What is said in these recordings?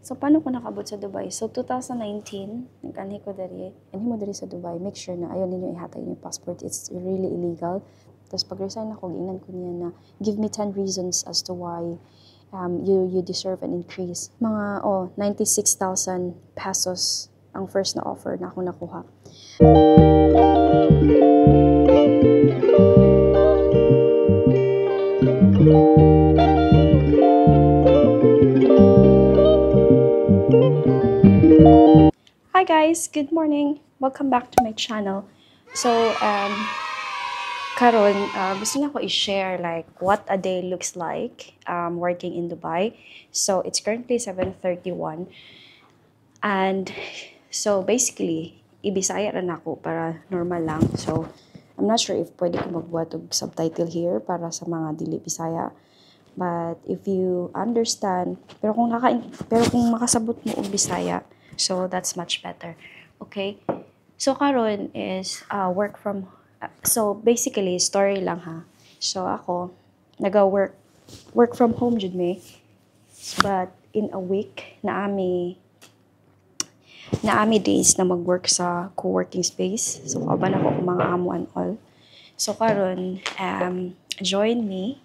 So, paano ko nakabot sa Dubai? So, 2019, nag-anhi ko dari. Anhi mo dari sa Dubai. Make sure na ayaw ninyo ihatay yung passport. It's really illegal. Tapos, pag-resign ako, ginan ko niya na give me 10 reasons as to why you deserve an increase. Mga, 96,000 pesos ang first na offer na ako nakuha. Hi guys, good morning. Welcome back to my channel. So, karon gusto na ko i-share like what a day looks like working in Dubai. So, it's currently 7:31. And so basically, ibisaya ran ako para normal lang. So, I'm not sure if pwede ko magbuhat og subtitle here para sa mga dili Bisaya. But if you understand, pero kung makasabot mo og Bisaya, so that's much better. Okay? So karon is work from so basically story lang ha. So ako work from home jud me. But in a week naami days na mag-work sa co-working space. So kauban ako mga amo and all. So karon join me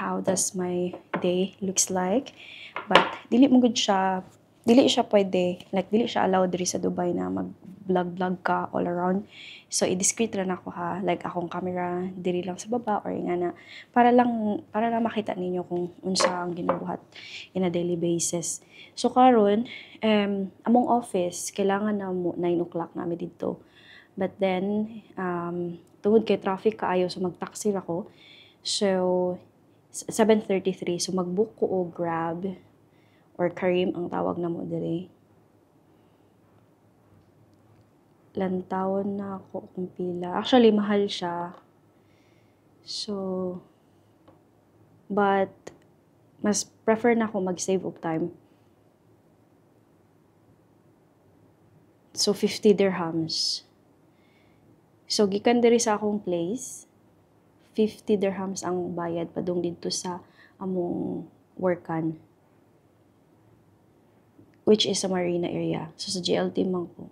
how does my day looks like. But dili siya pwede, like dili siya allowed diri sa Dubai na mag-vlog ka all around. So i-discreet ra nako ha, like akong camera diri lang sa baba or nga na para lang makita ninyo kung unsa ang ginabuhat in a daily basis. So karon among office kailangan na mo 9 o'clock na mi didto. But then tungod kay traffic kaayo so mag-taxi ako. So 7:33 so mag-book ko og Grab or Careem ang tawag na mo diri. Lantawon na ako kung pila. Actually, mahal siya. So, but mas prefer na ako mag-save of time. So, 50 dirhams. So, gikan diri sa akong place, 50 dirhams ang bayad padung dito sa among workan. Which is sa Marina area. So, sa GLT man ko.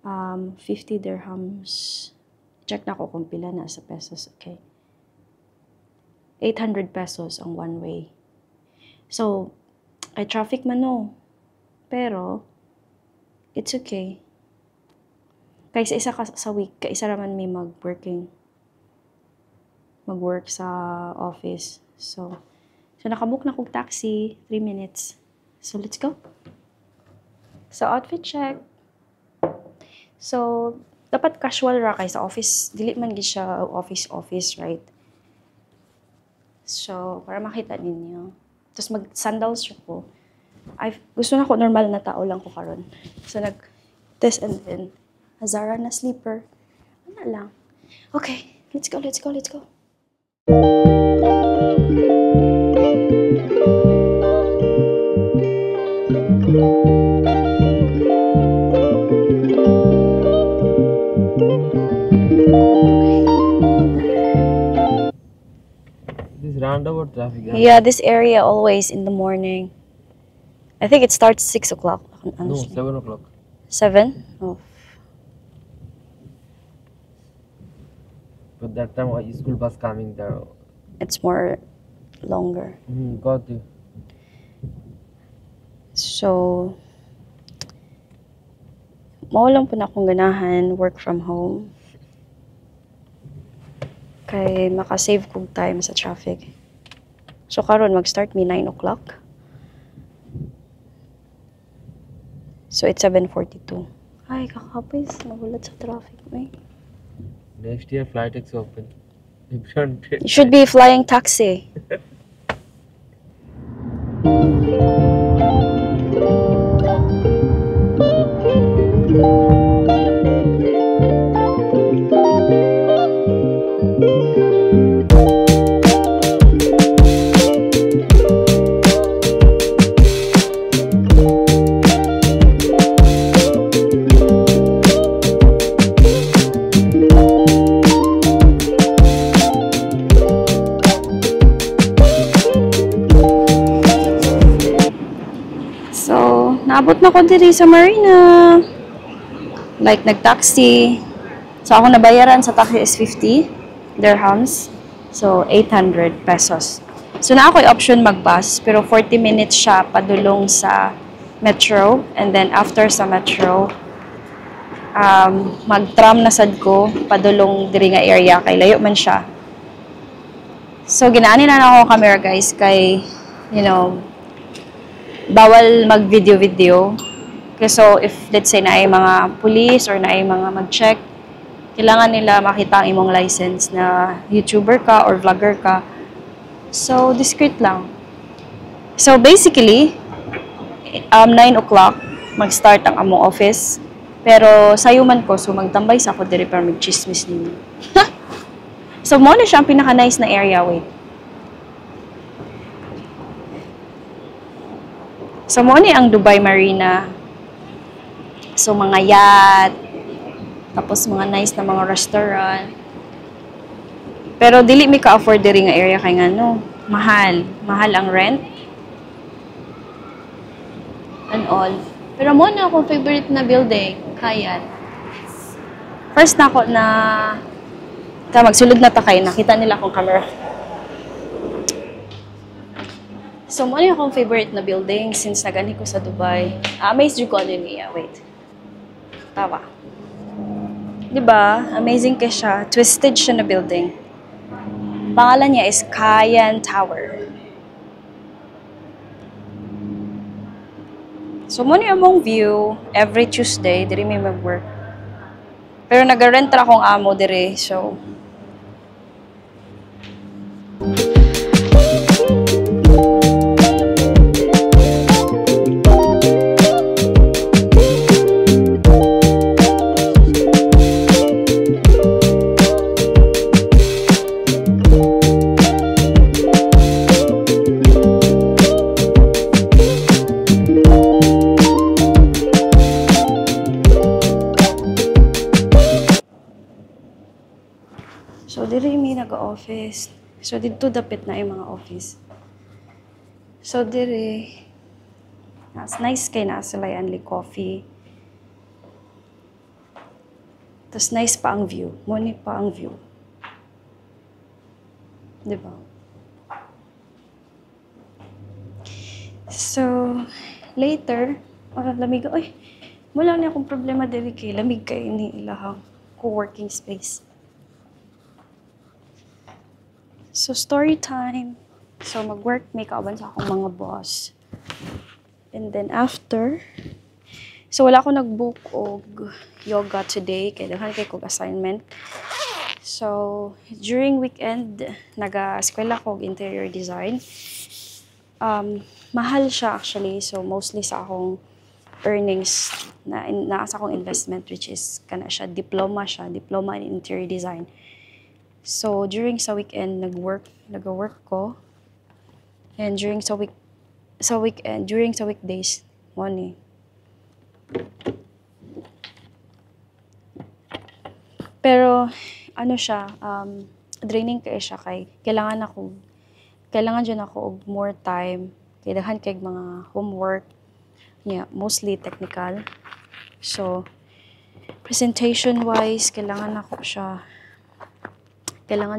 50 dirhams. Check na ko kung pila na sa pesos. Okay. 800 pesos ang one way. So, ay traffic man no. Pero, it's okay. Kaysa isa ka sa week, kaisa raman may mag-work sa office. So nakabook na kong taxi, 3 minutes. So, let's go. So, outfit check. So, dapat casual ra kay sa office. Dili man gid siya office, right? So, para makita ninyo. Tapos mag-sandals ko. Gusto na ko normal na tao lang ko karon. So, nag-test and then Zara na slipper. Ano lang. Okay, let's go. This roundabout traffic. Yeah, this area always in the morning. I think it starts 6 o'clock. No, 7 o'clock. 7? Oh. But that time school bus coming there. It's more longer. Got you. So, mawalan po na akong ganahan work from home. Kay makasave kong time sa traffic. So, karon mag-start me 9 o'clock. So, it's 7:42. Ay, kakapis. Nagulat sa traffic, may. Next year, flight is open. You should be flying taxi. naabot na ko diri sa Marina. Like, nag-taxi. So, ako nabayaran sa taxi is 50 dirhams. So, 800 pesos. So, na ako'y option mag-bus, pero 40 minutes siya padulong sa metro. And then, after sa metro, mag-tram na sad ko, padulong diri nga area, kay layo man siya. So, ginaani na ako camera, guys, kay, you know, bawal mag-video-video. So, if, let's say, na ay mga police or na ay mga mag-check, kailangan nila makita ang imong license na YouTuber ka or vlogger ka. So, discreet lang. So, basically, 9 o'clock, mag-start ang among office. Pero, sayo man ko, so magtambay sa ako diri para mag-chismis ninyo. So, mo na siya ang pinaka-nice na area. Wait. So, mo ni ang Dubai Marina. So, mga yacht. Tapos, mga nice na mga restaurant. Pero, dili mi ka-afford diri nga area kay nga, no? Mahal. Mahal ang rent. And all. Pero mo na akong favorite na building. Hyatt. First na ako na magsulod na ta kayo. Nakita nila akong camera. So, mo na akong favorite na building since nagani ko sa Dubai. Amazed ko ano niya. Wait. Tawa. Diba? Amazing ka siya. Twisted siya na building. Pangalan niya is Kayan Tower. So, muna yung mong view every Tuesday, diri may mag-work. Pero nag-rent ra akong amo diri, so... So, diri may nag-office. So, dito dapit na yung mga office. So, diri, nice kay na sila yan, coffee. Tapos, nice pa ang view. Muni pa ang view. Diba? So, later, lamig, ay, wala na akong problema diri kay lamig kay ni ilahang co-working space. So, story time. So, mag-work, may kauban sa akong mga boss. And then, after, so, wala ako nag-book og yoga today, kaya daghan kay kog assignment. So, during weekend, nag-eskwela ko og interior design. Mahal siya actually, so mostly sa akong earnings na sa akong investment, which is kana siya, diploma in interior design. So, during sa weekend, nag-work ko. And during sa weekdays, money. Pero, ano siya, draining kaya siya kay kailangan dyan ako og more time. Kaya daghan kay mga homework. Yeah, mostly technical. So, presentation-wise, kailangan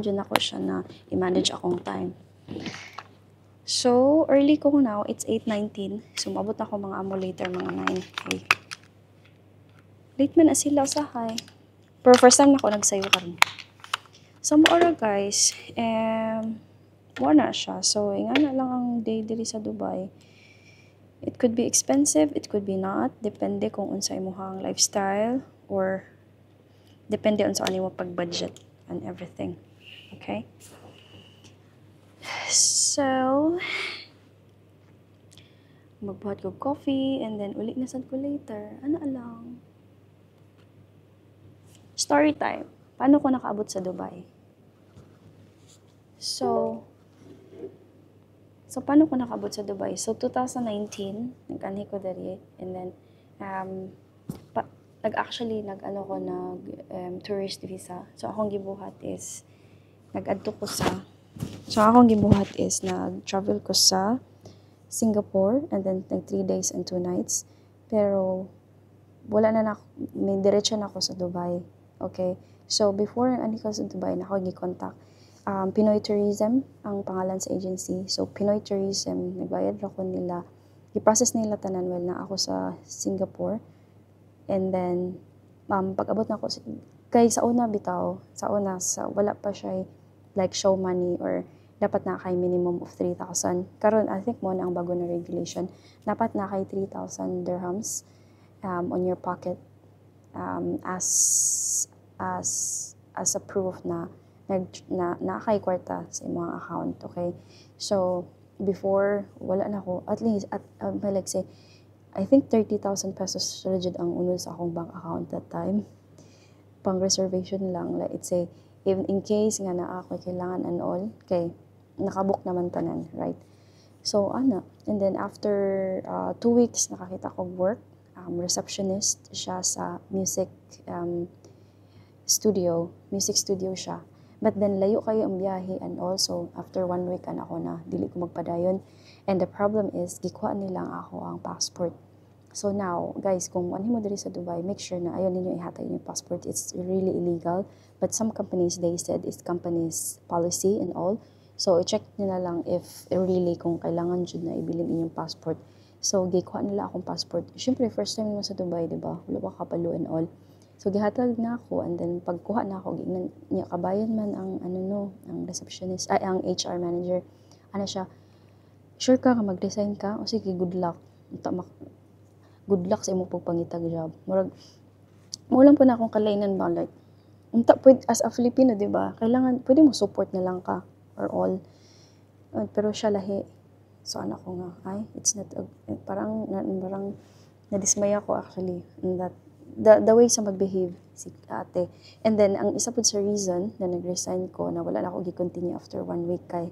dyan ako siya na i-manage akong time. So, early ko now, it's 8:19. So, mabot na ako mga amo later, mga 9. Okay. Late man na sila sa hi. Pero first time na ako nagsayo karon. So, maura guys, na siya. So, nga na lang ang day diri sa Dubai. It could be expensive, it could be not. Depende kung unsay imong lifestyle or depende unsa ani mo pag-budget and everything. Okay? So, magbuhat ko coffee and then uli na sad ko later. Ano lang? Story time. Paano ko nakaabot sa Dubai? So, paano ko nakaabot sa Dubai? So, 2019, nag-anhi ko dari. And then, tourist visa. So, akong gibuhat is, nag-travel ko sa Singapore, and then, 3 days and 2 nights. Pero wala na may diretso na ako sa Dubai. Okay? So, before ang ani ko sa Dubai, na ako gi-contact. Pinoy Tourism ang pangalan sa agency. So, Pinoy Tourism, nagbayad ako nila. I-process nila tanan well na ako sa Singapore. And then, pag-abot na ako, kay sa una bitaw, wala pa siya like show money or dapat na kay minimum of 3,000. Karon I think mo na ang bago na regulation. Dapat na kay 3,000 dirhams on your pocket as a proof na kay kwarta sa imong account, okay? So, before, wala na ako, at least, like say, I think 30,000 pesos legit ang unod sa akong bank account that time. Pang reservation lang, like it's say, even in case nga na ako kailangan and all, kay nakabook naman tanan, right? So, and then after 2 weeks, nakakita ko work, receptionist siya sa music studio siya. But then, layo kayo ang biyahe and also, after 1 week, ako na, dili ko magpadayon. And the problem is, gikuha nila ako ang passport. So now, guys, kung ano mo diri sa Dubai, make sure na ayaw ninyo ihatay yung passport. It's really illegal. But some companies, they said, it's company's policy and all. So, i-check nila lang if really kung kailangan dyan na ibilin inyong passport. So, gikuha nila akong passport. Siyempre, first time mo sa Dubai, diba? Wala pa kapalo and all. So, gihatag na ako, and then pagkuha na ako, niya kabayan man ang ang receptionist, ang HR manager. Ano siya, sure ka mag-resign ka? O sige, good luck. Good luck sa imong pagpangitag job. Murag, mulang po na akong kalainan ba, like, as a Filipino, di ba? Kailangan, pwede mo support na lang ka, or all. Pero siya lahi. So, ko nga, it's not, parang nadismaya ko actually, in that, the way sa mag-behave si ate. And then, ang isa po sa reason na nag-resign ko, na wala na ako gi-continue after 1 week kay,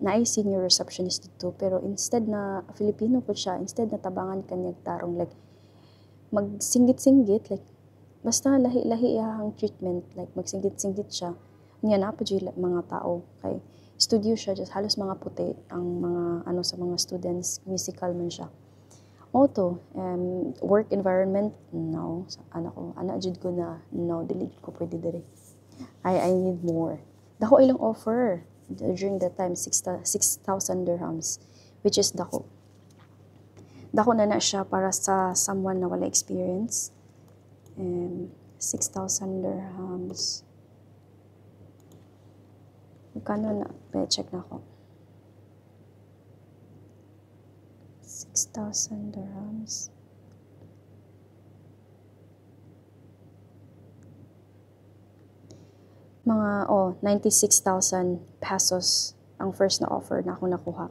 na ay senior receptionist dito. Pero instead na, Filipino po siya, instead na tabangan kanyang tarong, like, magsinggit-singgit, like, basta lahi-lahi ang treatment, like, magsinggit-singgit siya. Niya na po mga tao, kay studio siya, just halos mga puti, ang mga, sa mga students, musical man siya. Auto, work environment, no. Jud ko na, no, delete ko pwede dire. I need more. Dako ilang offer during that time, 6,000 dirhams, which is dako. Dako na siya para sa someone na wala experience. 6,000 dirhams. Magkano na? Check na ako. 6,000 dirhams. Mga, 96,000 pesos ang first na offer na ako nakuha.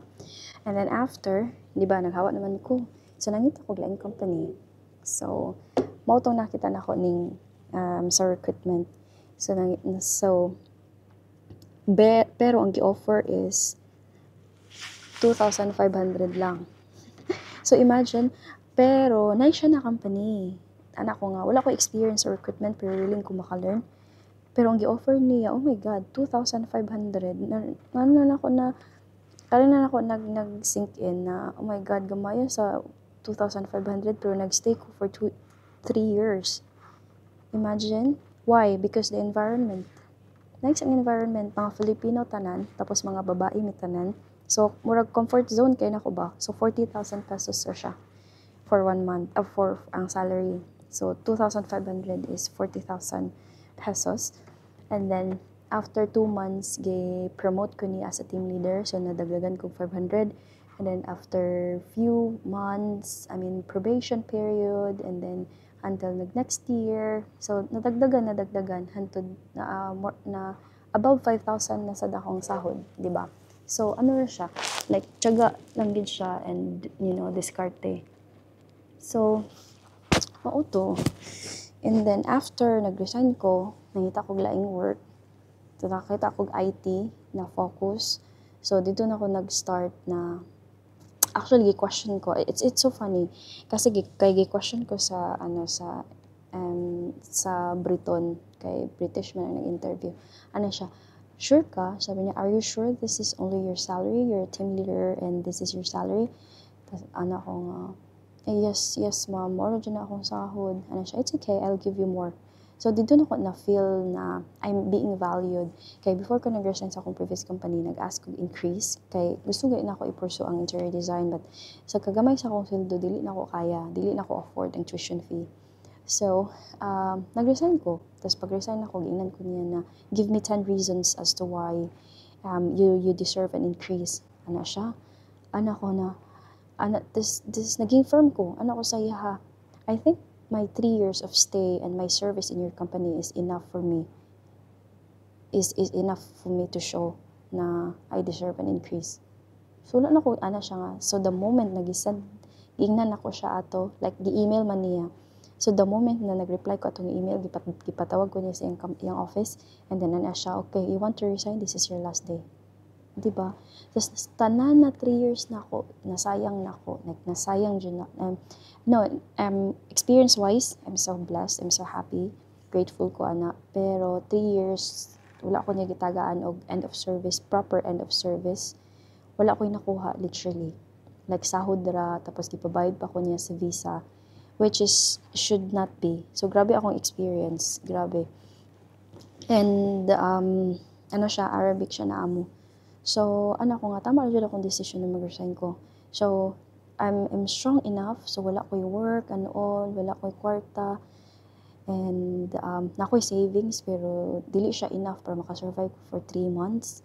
And then after, di ba, naghawa naman ko. So, nangita ko laing company. So, mautong nakita na ako ning sa recruitment. Pero ang gi-offer is 2,500 lang. So, imagine, pero, siya na company. Anak ko nga, wala ko experience sa recruitment, pero willing ko maka-learn. Pero, ang gi-offer niya, oh my God, 2,500. Kala na ako nag-sink in na, oh my God, gamaya sa 2,500, pero nag-stay ko for 3 years. Imagine. Why? Because the environment. Nice ang environment, mga Filipino tanan, tapos mga babae may tanan. So, murag comfort zone kayo na ko ba? So, 40,000 pesos siya for 1 month, for ang salary. So, 2,500 is 40,000 pesos. And then, after 2 months, promote ko niya as a team leader. So, nadagdagan ko 500. And then, after few months, probation period, and then, until next year. So, nadagdagan, hantod na above 5,000 na sa dakong sahod, di ba? So, na siya? Like, tiyaga lang din siya and, diskarte. So, mauto. And then, after nag-resign ko, nangita ko laing work. So, nakita ko IT na focus. So, dito na ako nag-start na, actually, gi-question ko. It's so funny. Kasi, gi-question ko sa Briton, kay British man ang nag-interview. Siya? Sure ka? Sabi niya, are you sure this is only your salary? You're a team leader and this is your salary? Tapos, ko nga, Yes, ma'am. Moro dyan na akong sahod. Ano siya, it's okay, I'll give you more. So, dito na ko na-feel na I'm being valued. Kaya before ko nag-resign sa akong previous company, nag-ask ko increase. Kaya gusto nga na ako i-pursue ang interior design. But sa kagamay sa akong sweldo, dili na ko kaya. Dili na ko afford ang tuition fee. So, nag-resign ko. Tapos pag-resign ako, giingnan ko niya na give me 10 reasons as to why you deserve an increase. Ano siya? Ano ko na, this naging firm ko. Ano ko sa iya ha? I think my 3 years of stay and my service in your company is enough for me. Is enough for me to show na I deserve an increase. So, wala na ko, ana siya nga. So, the moment nag-send, giingnan ako siya ato, like, gi-email man niya. So, the moment na nag-reply ko atong email, gipatawag ko niya sa iyang office, and then ana siya, okay, you want to resign? This is your last day. Diba? Tapos, tanan na 3 years na ako, nasayang na ako, like, nasayang dyan na. No, experience-wise, I'm so blessed, I'm so happy, grateful ko, ana. Pero, 3 years, wala ko niya gitagaan og end of service, proper end of service. Wala ko yung nakuha, literally. Like, sahod ra, tapos ipabayad pa ko niya sa visa, which is, should not be. So, grabe akong experience, grabe. And, ano siya, Arabic siya na amo. So, ano ko nga, tama rin akong decision na mag-resign ko. So, I'm strong enough, so wala ko yung work and all, wala ko yung kwarta, and na ko savings, pero dili siya enough para makasurvive for 3 months.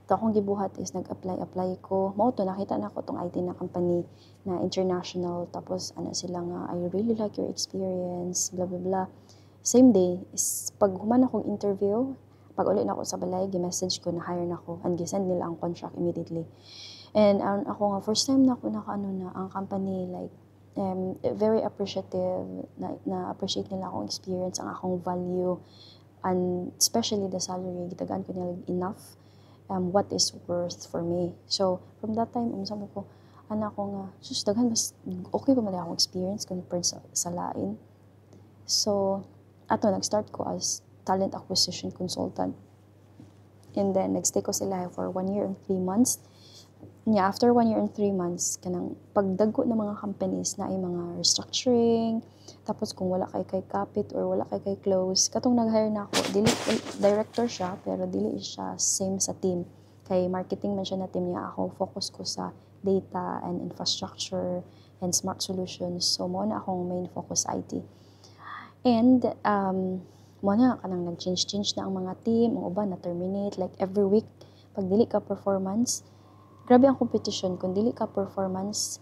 Ito akong gibuhat is nag-apply ko. Mao to, nakita na ko tong IT na company na international. Tapos, ano sila nga, I really like your experience, blah, blah, blah. Same day, is pag human akong interview, pag uli na ako sa balay, gi-message ko na hire na ako and gi-send nila ang contract immediately. And ako nga, first time na ako ang company, like, very appreciative, na-appreciate nila akong experience, ang akong value, and especially the salary, gitagaan ko nila enough, what is worth for me. So, from that time, sabi ko, anak ko nga, sus, daghan, mas okay pa man akong experience compared sa lain. So, ato, nag-start ko as talent acquisition consultant. And then, nagstay ko sila for 1 year and 3 months. Yeah, after 1 year and 3 months, kanang pagdagko ng mga companies na ay mga restructuring, tapos kung wala kay kapit or wala kay close, katong nag-hire na ako, dili, director siya, pero dili siya same sa team. Kay marketing man siya na team niya, ako focus ko sa data and infrastructure and smart solutions. So, mo na akong main focus IT. And, mo na kanang nag-change na ang mga team, ang uban na-terminate, like every week, pag dili ka performance, grabe ang competition. Kung dili ka performance,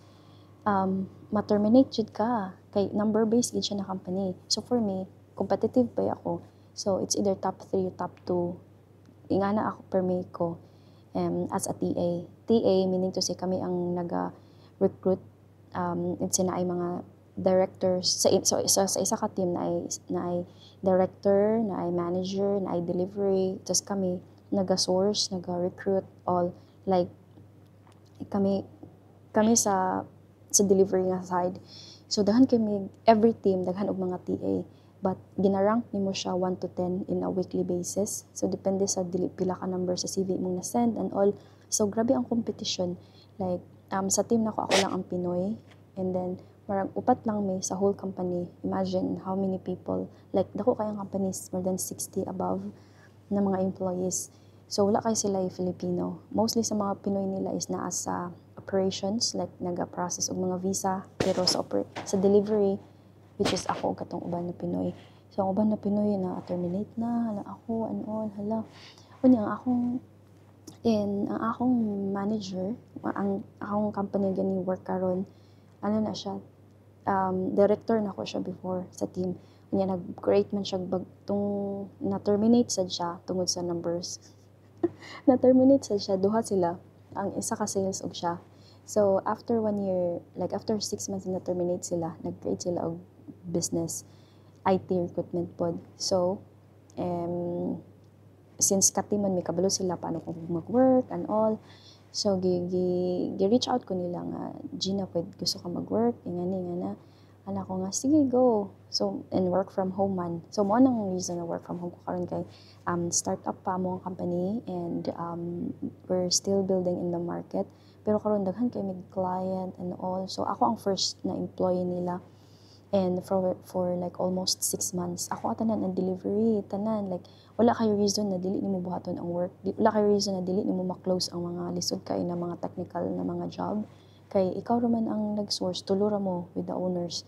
ma-terminate jud ka. Kay number-based gid siya na company. So for me, competitive ba ako? So it's either top 3, top 2. Ingana ako permit ko as a TA. TA meaning to say kami ang naga-recruit. It's na ay mga directors sa isa ka team na ay director, na ay manager, na ay delivery. Tapos kami naga-source, naga-recruit, all like kami sa delivery nga side. So daghan kami, every team daghan og mga TA, but ginarank nimo siya 1 to 10 in a weekly basis. So depende sa pila ka number sa CV mong na-send and all. So grabe ang competition. Like sa team nako ako lang ang Pinoy, and then marang upat lang may sa whole company. Imagine how many people, like dako kayang companies, more than 60 above na mga employees. So, wala kayo sila yung Filipino. Mostly sa mga Pinoy nila is naa sa operations, like naga-process og mga visa. Pero sa delivery, which is ako, katong uban na Pinoy. So, ang uban na Pinoy na terminate na, hala ako, and all, hala. Kunya, ang akong manager, ang akong company gani work karon, ano na siya, director na ko siya before sa team. Kunya, nag-create man siya na-terminate siya tungod sa numbers. Na-terminate siya, duha sila. Ang isa ka sales og siya. So, after 1 year, like after 6 months na terminate sila, nag-create sila og business, IT recruitment pod. So, since katiman may kabalo sila paano kung mag-work and all, so gi-reach out ko nila nga, Gina, gusto ka mag-work, ingani nga na. Anak ko nga, sige, go. So, and work from home man. So, mo nang reason na work from home ko karon kay startup pa mo ang company, and we're still building in the market. Pero karon daghan kay mig client and all. So ako ang first na employee nila. And for like almost 6 months, ako tanan ang delivery, tanan like wala kay reason na dili nimo buhaton ang work. Wala kay reason na dili nimo ma-close ang mga lisod kay na mga technical na mga job. Kay ikaw raman ang nag-source, tulura mo with the owners.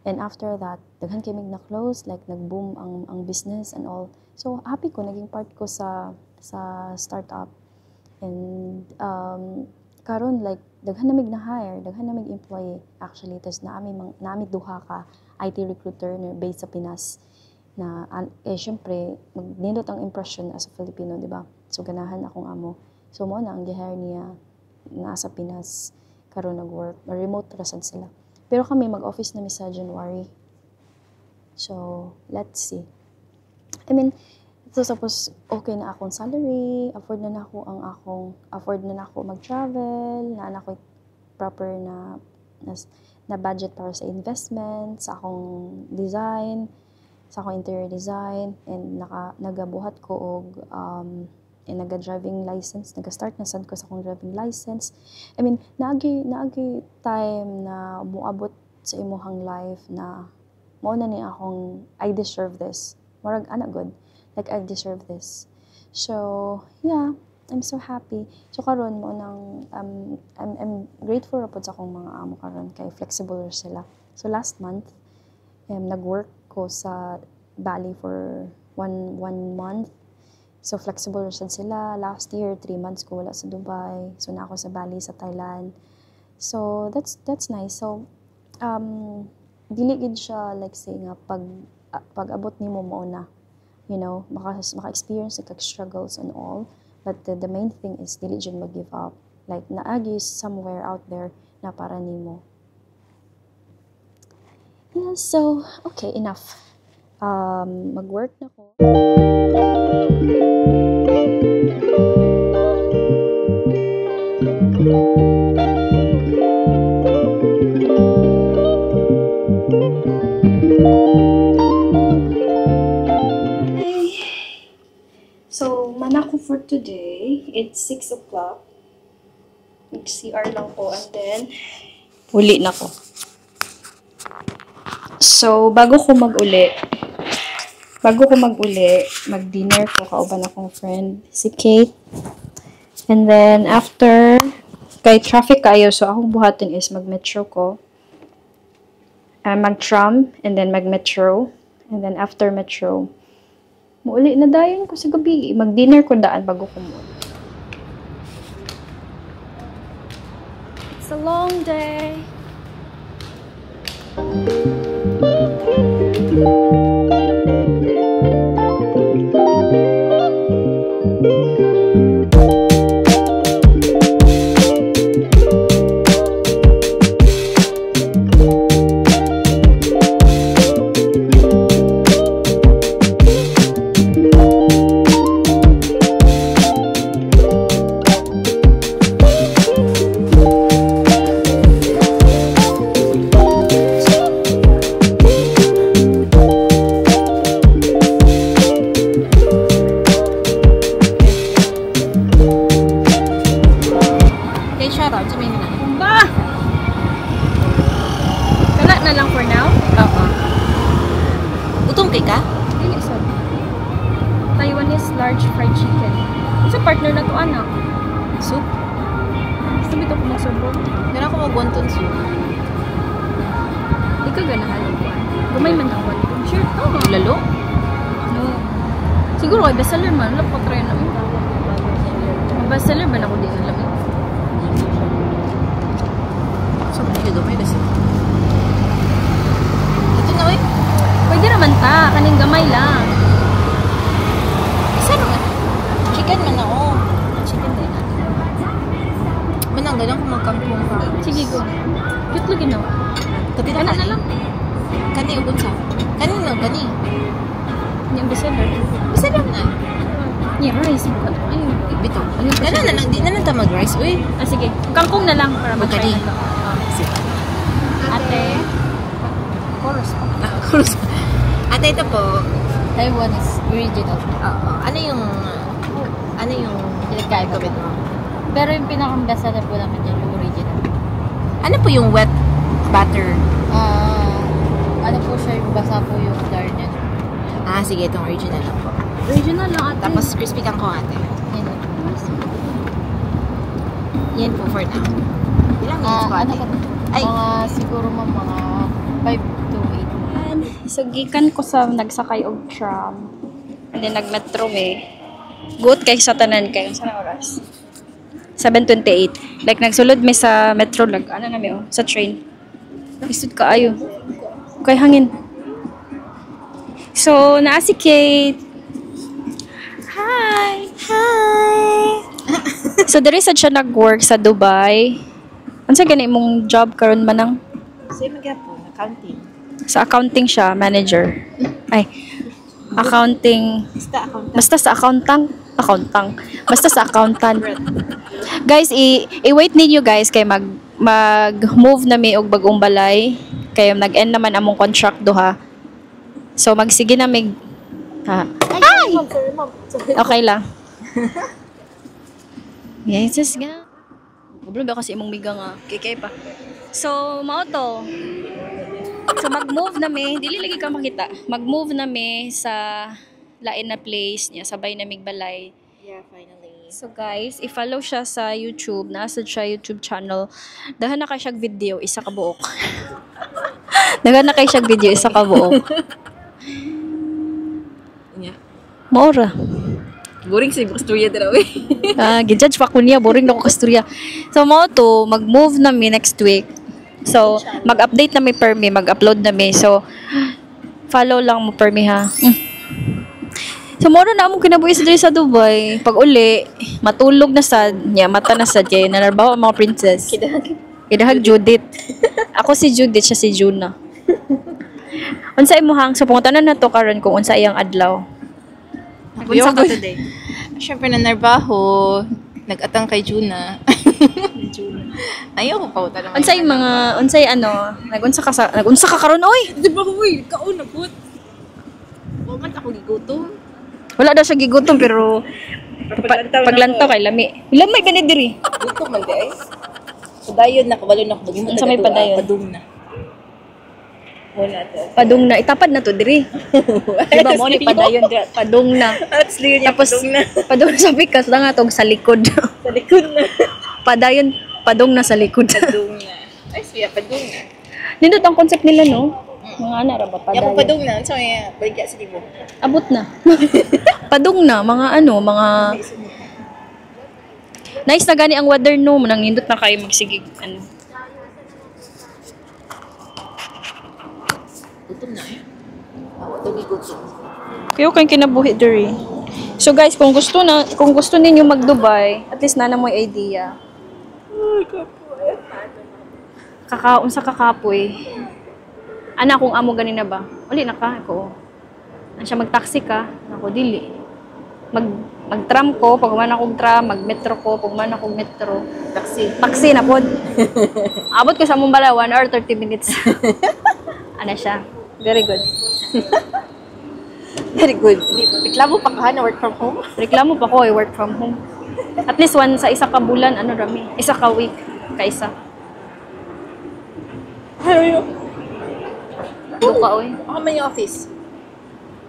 And after that, daghan kay mig na-close, like nag-boom ang business and all. So happy ko naging part ko sa startup. And karon like daghan na mig na-hire, daghan na mig employee actually. Tas naami duha ka IT recruiter na based sa Pinas na syempre magnindot ang impression as a Filipino, di ba? So ganahan akong amo. So mo na ang gi-hire niya nasa Pinas karon nag-work, remote rasad sila. Pero kami mag-office na mi sa January. So let's see. I mean, so suppose okay na akong salary, afford na ako mag-travel, na ako proper na budget para sa investment, sa akong design, sa akong interior design, and nagabuhat ko og naga-driving license, naga-start na sad ko sa akong driving license. I mean, naagi time na muabot sa imuhang life na mao na ni akong I deserve this. Murag ana good. Like, I deserve this. So, yeah, I'm so happy. So, karon mo nang, I'm grateful rapod sa akong mga amo karon kay flexible sila. So, last month, nag-work ko sa Bali for one month. So, flexible sila. Last year, 3 months ko wala sa Dubai. So, na ako sa Bali, sa Thailand. So, that's nice. So, dili gid siya, like, say nga, pag abot ni mo na. You know, maka-experience the struggles and all. But the main thing is, dili dyan mag-give up. Like, naagi somewhere out there na para nimo. Yeah, so, okay, enough. Mag-work na ko. So, mana ko for today. It's 6 o'clock. Mag-CR lang ko and then uli na ko. So, bago ko mag-uli, mag-dinner ko kauban akong friend, si Kate. And then, after, kay traffic kayo, so akong buhatin is mag-metro ko. Mag-tram, and then mag-metro. And then, after metro, muuli na dayon ko sa gabi. Mag-dinner ko daan bago ko mo. It's a long day. Large fried chicken. Sa partner na to, anak. Soup? Gusto mo ito kung mag-serve? Gana ko mag-wonton soup. Di ka ganahan ng kuwan. Gumay man ang wonton. Sure, tama. Lalo? No. Siguro kay bestseller man. Alam ko, try namin. Bestseller ba na ko din alam eh? So, hindi gamay kasi. Ito na, oy. Pwede naman ta. Kaning gamay lang. Chicken man ako. Chicken din. Manang ganun kung magkampung ka. Sige, go. Cute lagi na. Kapita Kana na lang. Kani ugon sa. Kani no, kani. Yung bestseller. Basta lang na. Yeah, rice. Ayun. Bito. Gana na lang. Di na lang ta mag-rice. Uy. Sige. Kangkong na lang para mag-try Magkani. na to. Ate. Chorus. Chorus. Ate, ito po. Taiwan is original. Ano yung pinagkain ko mo? Pero yung pinakang-best seller po naman dyan, yung original. Ano po yung wet butter? Ano po siya, yung basa po yung flour niya. Sige, itong original lang po. Original lang ate. Tapos crispy kang ko ate. Yan. Yan po for now. Ilang minutes po ate? Mga siguro mga 5 to 8. So, gikan ko sa nagsakay og tram. And then, nag-metro me. Good kay sa tanan kayo. Saan ang oras? 7:28. Like, nagsulod me sa metro lag. Ano na mi, sa train. Isud ka ayo. Kay hangin. So, naa si Kate. Hi! So, diri sad siya nag-work sa Dubai. Ano sa gani mong job karon manang? Same nga po, accounting. Sa accounting siya, manager. Ay, accounting. Basta sa accountant. Basta sa accountant. Guys, i-wait ninyo guys kay mag-move na mi og bagong balay. Kay nag-end naman among contract duha. So magsige na mig Ay! Okay lang. Yes, just nga. Problema kasi imong miga nga. Kikay pa. So, mao to. So, mag-move na mi. Dili lagi ka makita. Mag-move na mi sa lain na place niya. Sabay na migbalay. Yeah, finally. So, guys, i-follow siya sa YouTube. Nasa siya YouTube channel. Dahan na kay siyag video. Isa ka buok. Dahan na kay siyag video. Isa ka buok. Yeah. Maura. Boring sa istorya dito eh. Gijudge pa ko niya. Boring na ko kasturya. So, mao to. Mag-move na mi next week. So, mag-update na mi per me, mag-upload na mi. So, follow lang mo per me ha. So, moro na among kinabuhi sa diri sa Dubai. Pag uli, matulog na sad niya, mata na sad kay nanarbaho ang mga princess. Kidahag Judith. Ako si Judith, siya si Juna. Unsa imuhang so pumunta na to karon kung unsa iyang adlaw. Unsa ka today? Siyempre nanarbaho, nag-atang kay Juna. Ayaw ko pa utanong. Unsay mga unsay ano, nagunsa ka karon oy. Di ba uy, kaon na put. Bakit ako gigutom? Wala daw siya gigutom pero paglantaw kay lami. Lamay gani diri. Gutom man di ay. Padayon na kabalo na ko. Unsa may padayon? Padung na. Wala to. Padung na itapad na to diri. Di ba mo ni padayon diri padung na. Tapos padung sa pikas na nga tong sa likod. Sa likod na. Padayon padung na sa likod. Padung na. Ay, siya padung na. Nindot ang concept nila no. Mga ana ra ba Yung padayon. padung na, so may baligya sa libo. Abot na. Padung na mga ano, mga nice na gani ang weather no, manang nindot na kayo magsigig ano. Gutom na eh. Ako to gutom. Kayo kayong kinabuhi diri. So guys, kung gusto ninyo mag-Dubai, at least na mo idea. Kakaon sa kakapoy. Ana kung amo ganina ba? Uli na ka ko. Ano siya mag-taxi ka? Ako dili. Mag-tram ko, pag man akong tram, mag-metro ko, pag man akong metro. Taxi na pod. Abot ko sa Mumbala 1 hour 30 minutes. Ano siya? Very good. Very good. Reklamo pa ka na work from home? Reklamo pa ko work from home. At least sa isa ka bulan, ano rami? Isa ka week, kaisa. Hello. Duka oy. Ako man yung office.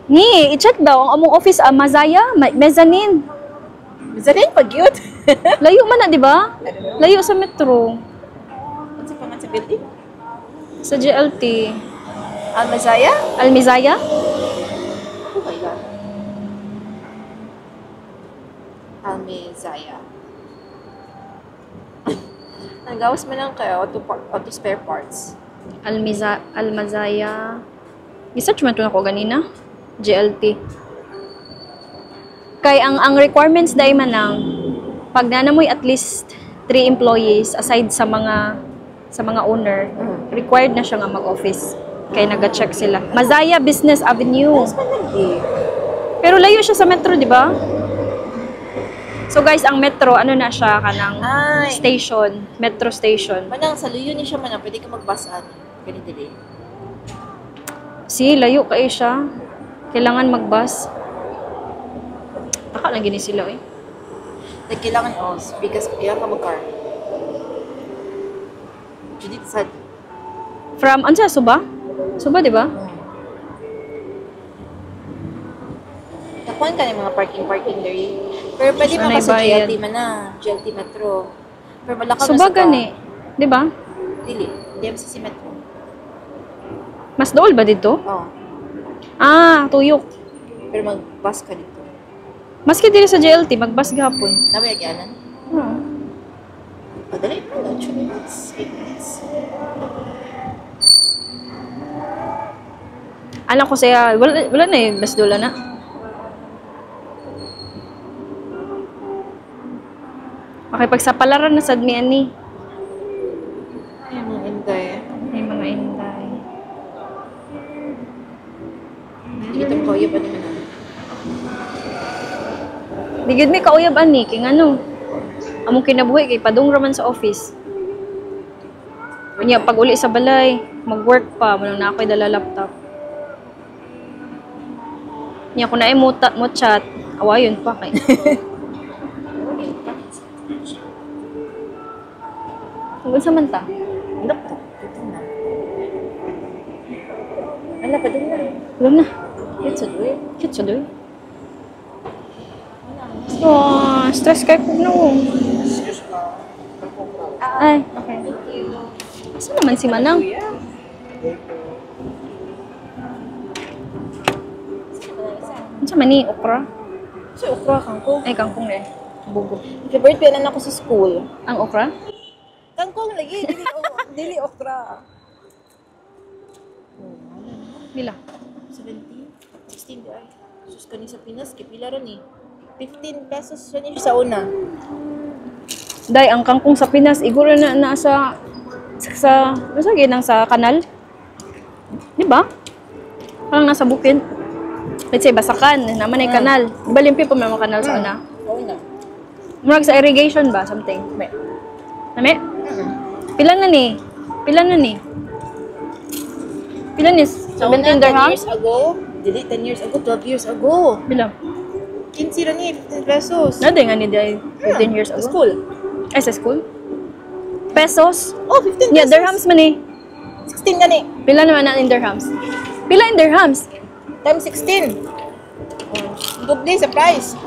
Ni, i-check daw ang among office Mazaya, mezzanine. Mezzanine pag yun. Layo man na, di ba? Layo sa metro. Ano sa pangat sa building? Sa GLT. Al-Mazaya? Almizaya? Oh my God. Al-Mazaya. Nagawas mo lang kayo auto spare parts. Almazaya. Research man to ako ganina. GLT. Kay ang requirements dai man lang pag nanamoy at least 3 employees aside sa mga owner, required na siya nga mag-office. Kay naga-check sila. Mazaya Business Avenue. Pero layo siya sa metro, di ba? So guys, ang metro, ano na siya kanang station, metro station. Manang sa luyo ni siya manang, pwede ka magbasan. Ganito din. Si, layo kayo siya. Kailangan mag-bus. Taka lang gini sila eh. Like, kailangan because kailangan ka mag-car. Judith said, From, ano siya, Suba? Suba, di ba? nakuhan ka ng mga parking there. Pero pwede Sanay maka sa bayad. GLT man na. GLT Metro. Pero malakaw Suba na sa gani. Di ba? Dili. Hindi mo sa Metro. Mas dool ba dito? Oo. Ah, tuyok. Pero mag-bus ka dito. Maski dili sa JLT, mag-bus gahapon. Nabayagyanan? Oo. Madali pa na. 2 minutes. 8 minutes. Alam ko siya, wala na eh, bas dola na. Makipagsapalaran na sa admian ni. Ay, mga inday. May mga inday. Hindi kita makauyab ano man namin. Digid may kauyab ani, kay ano. Among kinabuhi kay padung raman sa office. Kanya pag uli sa balay, mag-work pa, wala na ako'y dala laptop. Niya ko na mo chat, awayon pa kay. Tungkol sa manta. Look to. Dito na. Wala pa din na. Wala na. It's a do Cute siya doy. Oh, stress kay ko no. Ay, okay. Saan naman si Manang? Ano sa mani? Okra? So, okra kangkong. Ay, kangkong eh. Bugo. Favorite pa na ako sa school. Ang okra? Kangkong lagi. Dili okra. Bila. 17? 16 di ay. Sus kani sa Pinas, kipila ron eh. 15 pesos siya niya sa una. Day, ang kangkong sa Pinas, iguro na nasa ano sa ginang sa kanal? Di ba? Parang nasa bukid. Let's say, Basakan, naman ay kanal. Balimpi pa may mga kanal sa una. Oo na. Murag sa irrigation ba? Something. Nami? Pila na ni? Pila na ni? Pila ni? Sa una, 17 10 dirham? years ago. Dili, 10 years ago, 12 years ago. Bila? 15 ron eh, 15 pesos. Nade nga ni day 15 years Sa ago. school. Ay, sa school? Pesos? Oh, 15 pesos. Yeah, dirhams man eh. 16 gani. Pila naman na in dirhams? Pila in dirhams? Times 16. Doble sa price.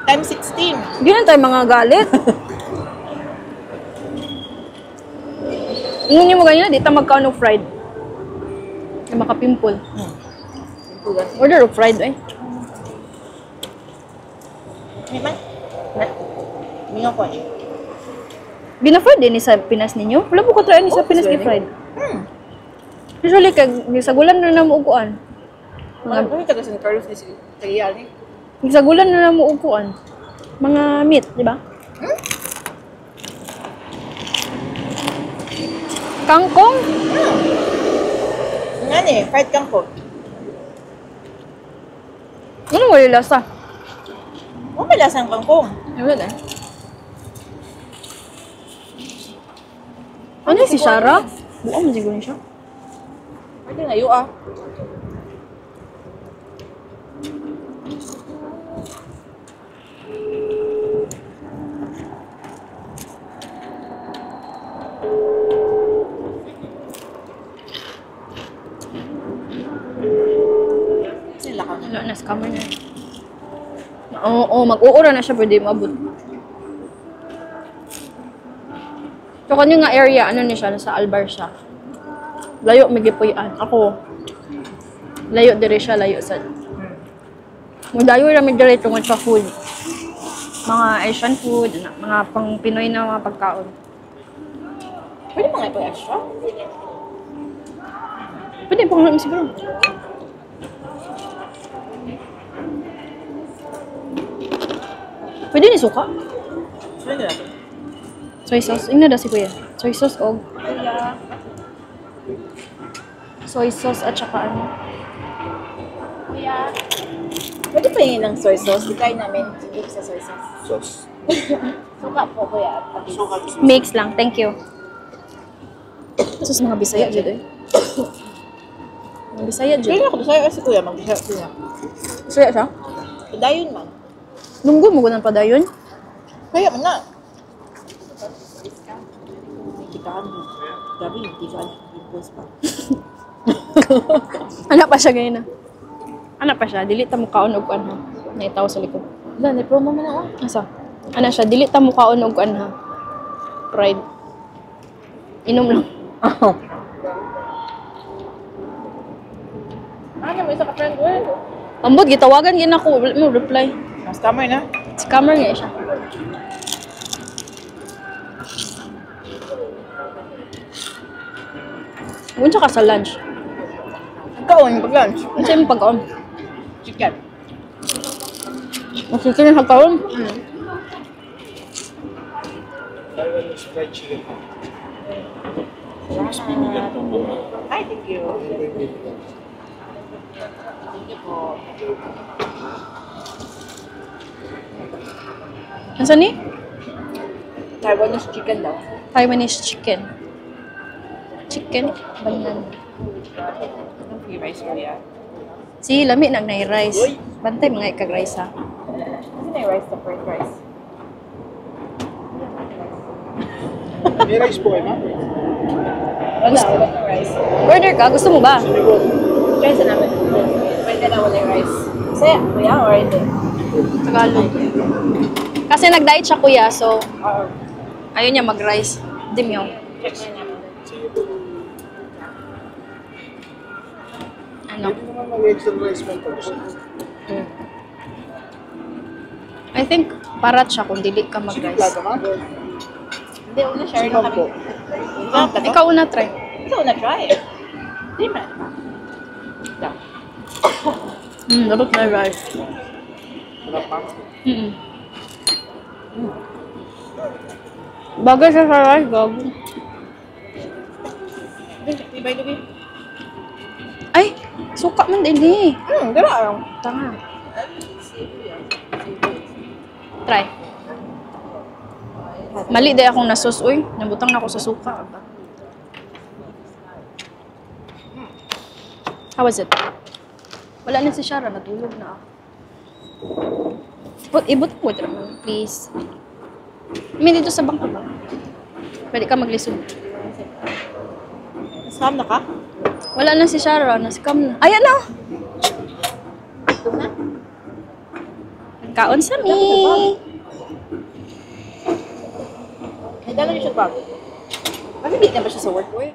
Times 16. Di na tayo mga galit. Ingon niyo mo ganyan, di ta magkaano fried. Kaya makapimple. Order of fried eh. May man? May nga ko eh. Bina-fried din ni sa Pinas ninyo? Wala po ko try ni sa Pinas ni fried. Usually, kag sa gulan na mo uguan. Mga kami taga San Carlos ni si Tagayal eh. Sa gulan na mo uguan. Mga meat, di ba? Kangkong? Nga ni, fried kangkong. Ano wala lasa? Oh, may lasang kangkong. Wala eh. Ano si Shara? Buo mo siguro siya. Pwede ngayon ah. Sila ka na. Wala na, scammer na. Oo, mag-uura na siya, pwede maabot. So, kanyo nga area, ano niya siya, nasa Albar siya. Layo, may gipuyan. Ako, layo dire siya, layo sa... Magdayo namin dire tungkol sa food. Mga Asian food, mga pang Pinoy na mga pagkaon. Pwede mga ito extra? Pwede pang namin siguro. Pwede ni suka. Pwede natin. Soy sauce. Ingna daw si kuya. Soy sauce og soy sauce at saka ano. Pwede pa yun ng soy sauce. Di kayo namin siguro sa soy sauce. Sauce. Suka po kuya. Suka. Mix lang. Thank you. Sus, mga Bisaya dyan eh. Mga Bisaya dyan. Pwede ako sa'yo si kuya. Mag-bisaya siya. Bisaya siya? Padayon man. Lunggo mo ganun padayon? Kaya man na. Gabi, hindi ko alam. Impulse pa. Anak pa siya ngayon na. Anak pa siya, dili ta mo kaon og kuan ha. Naitaw sa likod. Wala, na-promo mo na ako. Asa? Ana siya, dili ta mo kaon og kuan ha. Pride. Inom lang. Ano mo isa ka friend ko eh. Ambot gitawagan gyud ako, wala mo reply. Mas kamay na. Scammer nga siya. Unsa ka sa lunch? Kaon, pag-lunch. Unsa imong pag-on? Chicken. Makikin sa kaon? Ay, thank you. Unsa ni? Taiwanese chicken daw. Taiwanese chicken. Chicken, banan. Anong free rice ko yan? Si lami nang nay rice. Bantay mga ikag rice ha. Ano na yung rice to fried rice? May rice po kayo, ma'am? Wala na rice. Order ka, gusto mo ba? Try sa namin. Pwede na wala yung rice. Kasi, kuya, or hindi? Tagalog. Kasi nag-diet siya kuya, so Or, ayaw niya mag-rice. Dimyo. check na namin. Ano? Pwede naman mag-extra rice man po gusto. I think parat siya kung dili ka Sige, mag-rice. plato, ma'am? Hindi, una share Sige, na ma'am kami. po. Ikaw una try. Ikaw na try. Hindi man. Lang. Dapat may rice. Sarap, ma'am. Bagay siya sa rice, gago. Ibay lubi. Ay, suka man din eh. Dala lang. Tanga. Try. Mali day akong nasus, uy. Nabutang na ako sa suka. How was it? Wala na si Shara, natulog na ako. Ibot mo, please. May dito sa bangka ba? Pwede ka maglisod. Scam na ka? Wala na si Shara, na-scam na. Ayan na! Kaon sa mi! May dala niyo siya bag. Bakit di na ba siya sa work ko eh?